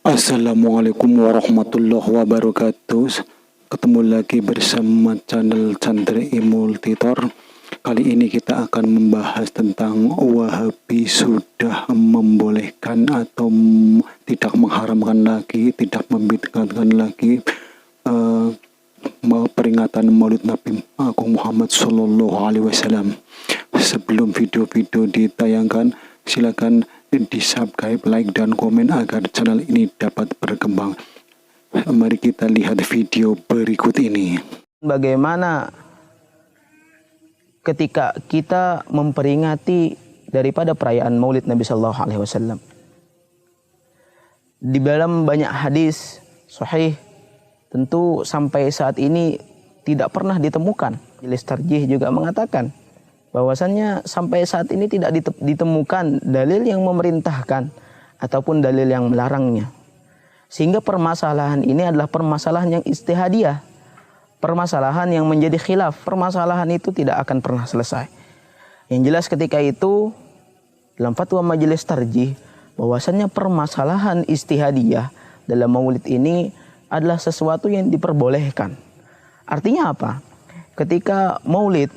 Assalamualaikum warahmatullahi wabarakatuh. Ketemu lagi bersama channel Chandra Multitor. Kali ini kita akan membahas tentang Wahabi sudah membolehkan atau tidak mengharamkan lagi, tidak membid'ahkan lagi peringatan Maulid Nabi Agung Muhammad Sallallahu Alaihi Wasallam. Sebelum video-video ditayangkan, silakan di subscribe, like, dan komen agar channel ini dapat berkembang. Mari kita lihat video berikut ini. Bagaimana ketika kita memperingati daripada perayaan Maulid Nabi Sallallahu Alaihi Wasallam? Di dalam banyak hadis sahih, tentu sampai saat ini tidak pernah ditemukan. Majelis Tarjih juga mengatakan bahwasannya sampai saat ini tidak ditemukan dalil yang memerintahkan ataupun dalil yang melarangnya. Sehingga permasalahan ini adalah permasalahan yang ijtihadiyah, permasalahan yang menjadi khilaf. Permasalahan itu tidak akan pernah selesai. Yang jelas ketika itu dalam fatwa Majelis Tarjih bahwasannya permasalahan ijtihadiyah dalam maulid ini adalah sesuatu yang diperbolehkan. Artinya apa? Ketika maulid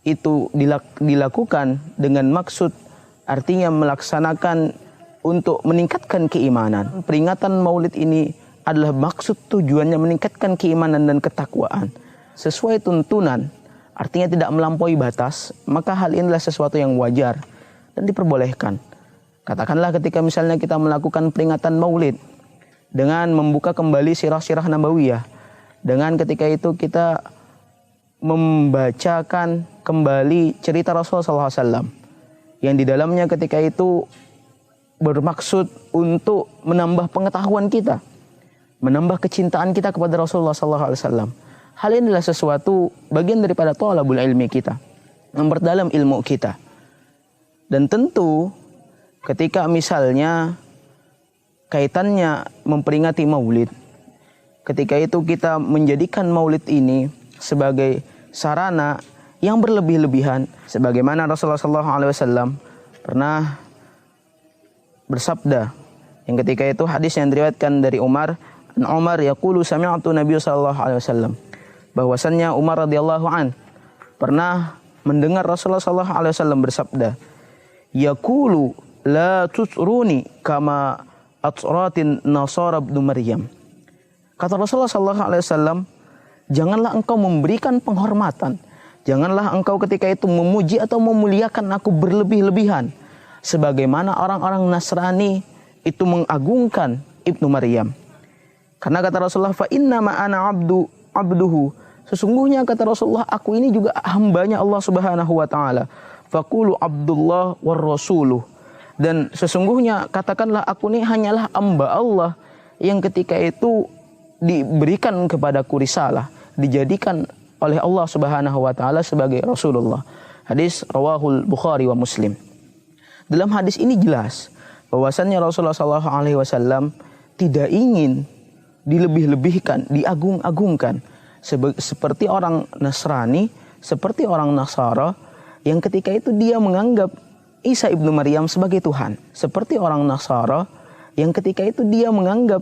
itu dilakukan dengan maksud, artinya melaksanakan untuk meningkatkan keimanan. Peringatan maulid ini adalah maksud tujuannya meningkatkan keimanan dan ketakwaan sesuai tuntunan, artinya tidak melampaui batas, maka hal inilah sesuatu yang wajar dan diperbolehkan. Katakanlah ketika misalnya kita melakukan peringatan maulid dengan membuka kembali sirah-sirah nabawiyah, dengan ketika itu kita membacakan kembali cerita Rasulullah SAW yang di dalamnya ketika itu bermaksud untuk menambah pengetahuan kita, menambah kecintaan kita kepada Rasulullah SAW. Hal ini adalah sesuatu bagian daripada thalabul ilmi kita, memperdalam ilmu kita. Dan tentu ketika misalnya kaitannya memperingati maulid, ketika itu kita menjadikan maulid ini sebagai sarana yang berlebih-lebihan, sebagaimana Rasulullah SAW pernah bersabda yang ketika itu hadis yang diriwayatkan dari Umar yaqulu sami'tu Nabi sallallahu alaihi wasallam, bahwasannya Umar radhiyallahu an pernah mendengar Rasulullah sallallahu alaihi wasallam bersabda, yaqulu la tutruni kama atratin nasara ibnu Maryam. Kata Rasulullah sallallahu alaihi wasallam, janganlah engkau memberikan penghormatan, janganlah engkau ketika itu memuji atau memuliakan aku berlebih-lebihan sebagaimana orang-orang Nasrani itu mengagungkan Ibnu Maryam. Karena kata Rasulullah, fa inna ma ana abduhu, sesungguhnya kata Rasulullah, aku ini juga hambanya Allah Subhanahu wa taala. Faqulu Abdullah war rasuluh, dan sesungguhnya katakanlah aku ini hanyalah hamba Allah yang ketika itu diberikan kepadaku risalah, dijadikan oleh Allah Subhanahu wa taala sebagai Rasulullah. Hadis rawahul Bukhari wa Muslim. Dalam hadis ini jelas bahwasannya Rasulullah SAW tidak ingin dilebih-lebihkan, diagung-agungkan seperti orang Nasrani, seperti orang Nasara yang ketika itu dia menganggap Isa ibnu Maryam sebagai Tuhan, seperti orang Nasara yang ketika itu dia menganggap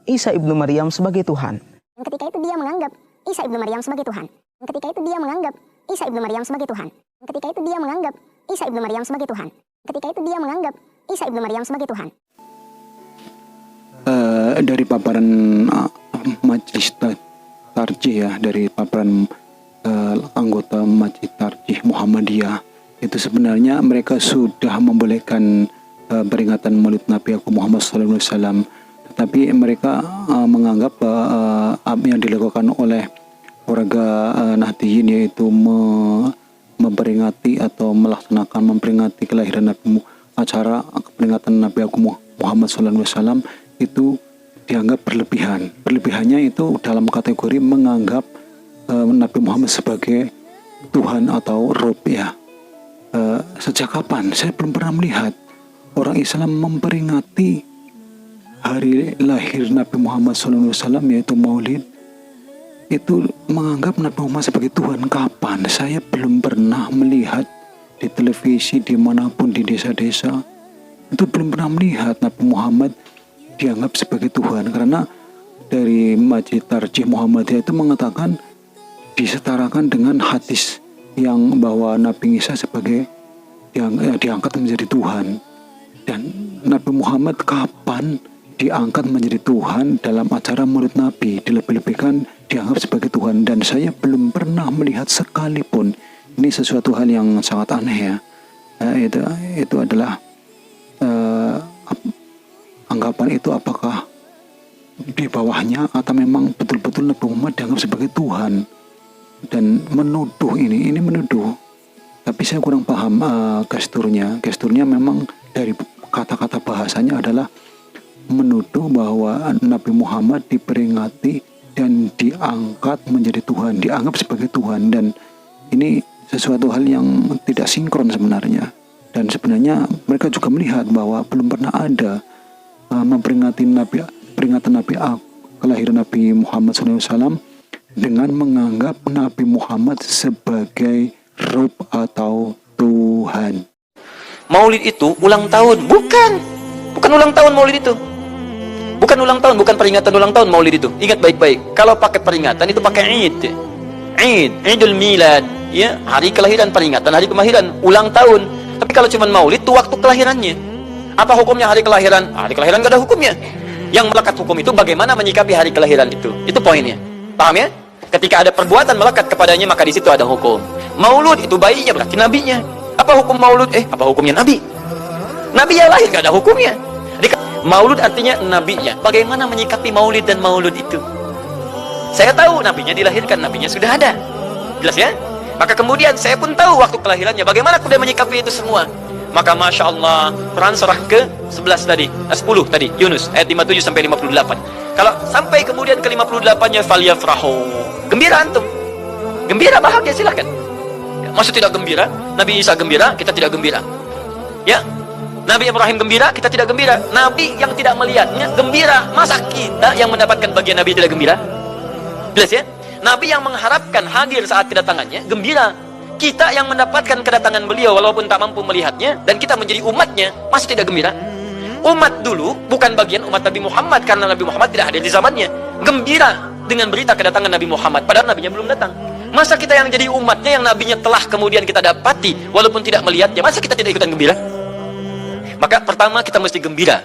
Isa ibnu Maryam sebagai Tuhan. Yang ketika itu dia menganggap Isa ibnu Maryam sebagai Tuhan. Yang ketika itu dia menganggap Isa ibnu Maryam sebagai Tuhan. Yang ketika itu dia menganggap Isa ibnu Maryam sebagai Tuhan. Ketika itu dia menganggap Isa ibnu Maryam sebagai Tuhan. Dari paparan Majelis Tarjih ya, dari paparan anggota Majelis Tarjih Muhammadiyah, itu sebenarnya mereka sudah membolehkan peringatan Maulid Nabi Agung Muhammad SAW, tetapi mereka menganggap apa yang dilakukan oleh warga Nahdiyin, yaitu memperingati atau memperingati kelahiran Nabi, acara peringatan Nabi Agung Muhammad SAW itu dianggap berlebihan. Berlebihannya itu dalam kategori menganggap Nabi Muhammad sebagai Tuhan atau Rob ya. Sejak kapan? Saya belum pernah melihat orang Islam memperingati hari lahir Nabi Muhammad SAW, yaitu Maulid, itu menganggap Nabi Muhammad sebagai Tuhan. Kapan? Saya belum pernah melihat di televisi dimanapun di desa-desa, itu belum pernah melihat Nabi Muhammad dianggap sebagai Tuhan, karena dari Majid Tarjih Muhammadiyah itu mengatakan disetarakan dengan hadis yang bahwa Nabi Isa sebagai diangkat menjadi Tuhan. Dan Nabi Muhammad kapan diangkat menjadi Tuhan dalam acara Maulid Nabi, dilebih-lebihkan dianggap sebagai Tuhan. Dan saya belum pernah melihat sekalipun, ini sesuatu hal yang sangat aneh ya. Itu adalah anggapan itu apakah di bawahnya atau memang betul-betul Nabi Muhammad dianggap sebagai Tuhan. Dan menuduh ini menuduh, tapi saya kurang paham gesturnya memang dari kata-kata bahasanya adalah menuduh bahwa Nabi Muhammad diperingati dan diangkat menjadi Tuhan, dianggap sebagai Tuhan. Dan ini sesuatu hal yang tidak sinkron sebenarnya. Dan sebenarnya mereka juga melihat bahwa belum pernah ada peringatan kelahiran Nabi Muhammad SAW dengan menganggap Nabi Muhammad sebagai Rabb atau Tuhan. Maulid itu ulang tahun, bukan ulang tahun Maulid itu. Bukan ulang tahun, bukan peringatan ulang tahun Maulid itu. Ingat baik-baik. Kalau pakai peringatan itu pakai Idul Milad, ya, hari kelahiran, peringatan hari kelahiran, ulang tahun. Tapi kalau cuma Maulid itu waktu kelahirannya. Apa hukumnya hari kelahiran? Hari kelahiran gak ada hukumnya. Yang melekat hukum itu bagaimana menyikapi hari kelahiran itu. Itu poinnya. Paham ya? Ketika ada perbuatan melekat kepadanya, maka di situ ada hukum. Maulud itu bayinya berarti nabinya. Apa hukum maulud? Apa hukumnya nabi? Nabi yang lahir gak ada hukumnya. Maulud artinya nabinya. Bagaimana menyikapi maulid dan maulud itu? Saya tahu nabinya dilahirkan, nabinya sudah ada. Jelas ya? Maka kemudian saya pun tahu waktu kelahirannya. Bagaimana kemudian menyikapi itu semua? Maka Masya Allah, Quran surah ke 11 tadi, 10 tadi, Yunus, ayat 57 sampai 58. Kalau sampai kemudian ke 58-nya, falyafrahu. Gembira antum. Gembira, bahagia, silahkan. Maksud tidak gembira? Nabi Isa gembira, kita tidak gembira. Ya, Nabi Ibrahim gembira, kita tidak gembira. Nabi yang tidak melihatnya gembira. Masa kita yang mendapatkan bagian Nabi tidak gembira? Jelas ya? Nabi yang mengharapkan hadir saat kedatangannya gembira. Kita yang mendapatkan kedatangan beliau walaupun tak mampu melihatnya dan kita menjadi umatnya, masih tidak gembira? Umat dulu bukan bagian umat Nabi Muhammad karena Nabi Muhammad tidak hadir di zamannya. Gembira dengan berita kedatangan Nabi Muhammad padahal nabinya belum datang. Masa kita yang jadi umatnya yang nabinya telah kemudian kita dapati walaupun tidak melihatnya, masa kita tidak ikutan gembira? Maka pertama kita mesti gembira.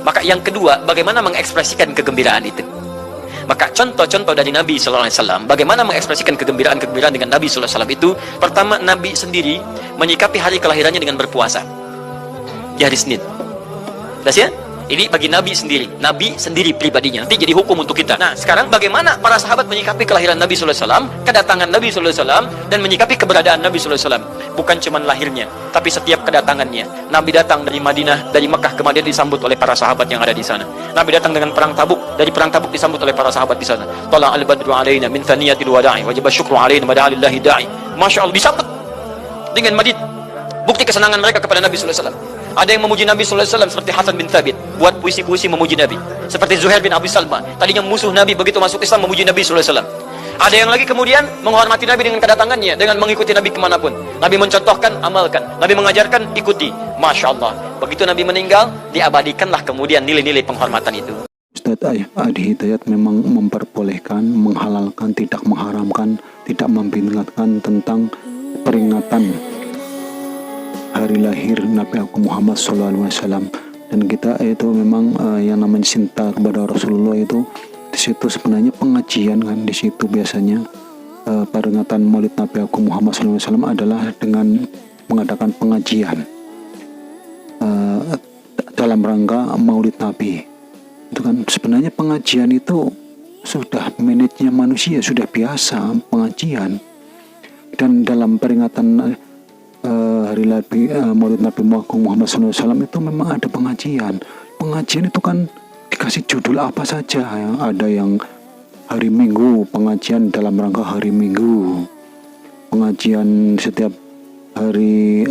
Maka yang kedua, bagaimana mengekspresikan kegembiraan itu? Maka contoh-contoh dari Nabi SAW, bagaimana mengekspresikan kegembiraan-kegembiraan dengan Nabi SAW itu, pertama Nabi sendiri menyikapi hari kelahirannya dengan berpuasa di hari Senin. Jelas ya? Ini bagi Nabi sendiri pribadinya. Nanti jadi hukum untuk kita. Nah, sekarang bagaimana para sahabat menyikapi kelahiran Nabi SAW, kedatangan Nabi SAW, dan menyikapi keberadaan Nabi SAW. Bukan cuma lahirnya, tapi setiap kedatangannya. Nabi datang dari Madinah, dari Mekah ke Madinah disambut oleh para sahabat yang ada di sana. Nabi datang dengan perang Tabuk, dari perang Tabuk disambut oleh para sahabat di sana. Tala al-badru alaina min thaniyatil wada'i, wajib syukru alaina mada'alillahi da'i. Masya Allah, disambut dengan madid. Bukti kesenangan mereka kepada Nabi SAW. Ada yang memuji Nabi SAW seperti Hasan bin Thabit, buat puisi-puisi memuji Nabi. Seperti Zuhair bin Abi Salma, tadinya musuh Nabi, begitu masuk Islam memuji Nabi SAW. Ada yang lagi kemudian menghormati Nabi dengan kedatangannya, dengan mengikuti Nabi kemanapun. Nabi mencontohkan, amalkan. Nabi mengajarkan, ikuti. Masya Allah. Begitu Nabi meninggal, diabadikanlah kemudian nilai-nilai penghormatan itu. Ustadz Adi Hidayat memang memperbolehkan, menghalalkan, tidak mengharamkan, tidak memperingatkan tentang peringatan hari lahir Nabi Agung Muhammad SAW. Dan kita itu memang yang namanya cinta kepada Rasulullah itu di situ sebenarnya pengajian kan. Di situ biasanya peringatan Maulid Nabi Agung Muhammad SAW adalah dengan mengadakan pengajian dalam rangka Maulid Nabi. Itu kan sebenarnya pengajian itu sudah menitnya manusia, sudah biasa pengajian. Dan dalam peringatan hari Maulid Nabi Agung Muhammad SAW itu memang ada pengajian. Pengajian itu kan dikasih judul apa saja. Ada yang hari Minggu, pengajian dalam rangka hari Minggu, pengajian setiap hari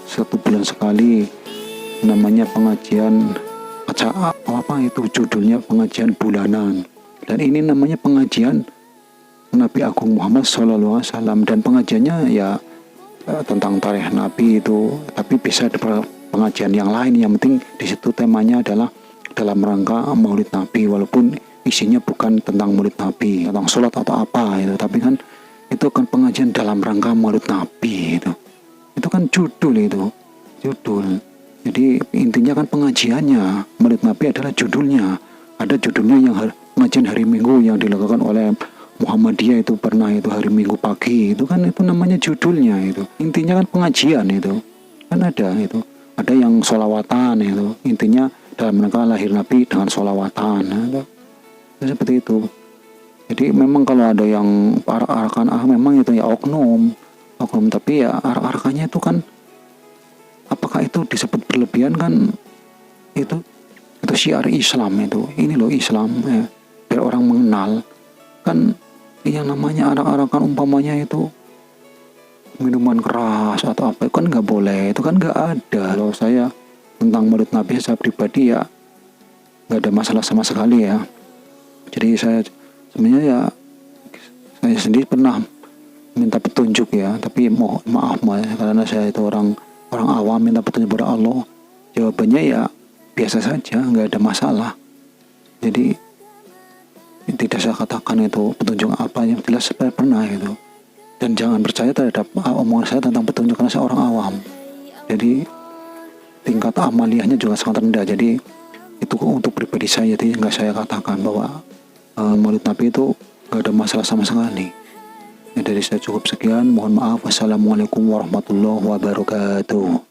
satu bulan sekali, namanya pengajian apa itu judulnya, pengajian bulanan. Dan ini namanya pengajian Nabi Agung Muhammad SAW. Dan pengajiannya ya tentang tarikh Nabi itu, tapi bisa ada pengajian yang lain. Yang penting di situ temanya adalah dalam rangka maulid Nabi, walaupun isinya bukan tentang maulid Nabi, tentang sholat atau apa itu, tapi kan itu kan pengajian dalam rangka maulid Nabi itu kan judul. Jadi intinya kan pengajiannya, maulid Nabi adalah judulnya. Ada judulnya yang pengajian hari Minggu yang dilakukan oleh Muhammadiyah itu pernah itu hari Minggu pagi, itu kan itu namanya judulnya itu. Intinya kan pengajian itu. Kan ada yang sholawatan itu. Intinya dalam rangka lahir Nabi dengan sholawatan. Itu seperti itu. Jadi memang kalau ada yang arak-arakan memang itu ya oknum, tapi ya arak-arakannya itu kan apakah itu disebut berlebihan kan itu syiar Islam itu. Ini loh Islam ya. Biar orang mengenal kan yang namanya arak-arakan umpamanya itu minuman keras atau apa kan nggak boleh, itu kan nggak ada. Kalau saya tentang maulid Nabi saya pribadi ya nggak ada masalah sama sekali ya. Jadi saya sebenarnya saya sendiri pernah minta petunjuk ya, tapi mohon maaf karena saya itu orang awam minta petunjuk kepada Allah, jawabannya ya biasa saja, nggak ada masalah. Jadi tidak saya katakan itu petunjuk apa, yang jelas saya pernah itu. Dan jangan percaya terhadap omongan saya tentang petunjuk karena saya orang awam. Jadi tingkat amaliyahnya juga sangat rendah. Jadi itu untuk pribadi saya, jadi nggak saya katakan bahwa maulid Nabi itu nggak ada masalah sama sekali. Ya, dari saya cukup sekian. Mohon maaf. Wassalamualaikum warahmatullahi wabarakatuh.